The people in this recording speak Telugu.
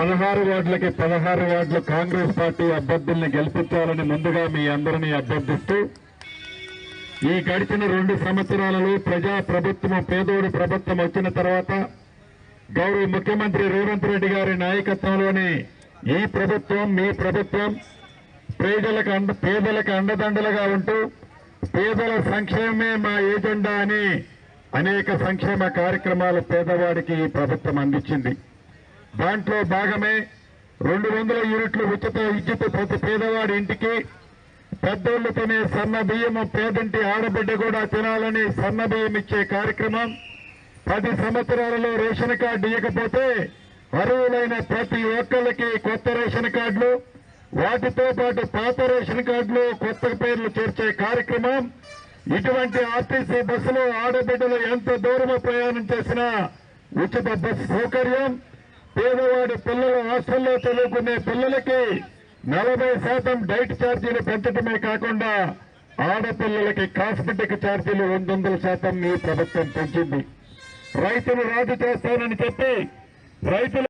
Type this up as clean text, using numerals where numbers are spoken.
16 వార్డులకి 16 వార్డులు కాంగ్రెస్ పార్టీ అభ్యర్థుల్ని గెలిపించాలని ముందుగా మీ అందరినీ అభ్యర్థిస్తూ ఈ గడిచిన 2 సంవత్సరాలలో ప్రజా ప్రభుత్వం పేదోడి ప్రభుత్వం వచ్చిన తర్వాత గౌరవ ముఖ్యమంత్రి రేవంత్ రెడ్డి గారి నాయకత్వంలోని ఈ ప్రభుత్వం మీ ప్రభుత్వం పేదలకు అండదండలుగా ఉంటూ పేదల సంక్షేమమే మా ఎజెండా అని అనేక సంక్షేమ కార్యక్రమాలు పేదవాడికి ఈ ప్రభుత్వం అందించింది. దాంట్లో భాగమే 200 యూనిట్లు ఉచిత విద్యుత్ ప్రతి పేదవాడి ఇంటికి, పెద్దోళ్లు తినే సన్న బియ్యము పేదంటి ఆడబిడ్డ కూడా తినాలని సన్న బియ్యం ఇచ్చే కార్యక్రమం, 10 సంవత్సరాలలో రేషన్ కార్డు ఇవ్వకపోతే అర్హులైన ప్రతి ఒక్కరికి కొత్త రేషన్ కార్డులు, వాటితో పాటు పాత రేషన్ కార్డులు కొత్త పేర్లు చేర్చే కార్యక్రమం, ఇటువంటి ఆర్టీసీ బస్సులో ఆడబిడ్డలు ఎంత దూరం ప్రయాణం చేసినా ఉచిత బస్సు సౌకర్యం, పేదవాడి పిల్లలు హాస్టల్లో చదువుకునే పిల్లలకి 40% డైట్ ఛార్జీలు పెంచడమే కాకుండా ఆడపిల్లలకి కాస్మెటిక్ ఛార్జీలు 200% ఈ ప్రభుత్వం పెంచింది. రైతులు రాజు చేస్తానని చెప్పి రైతులు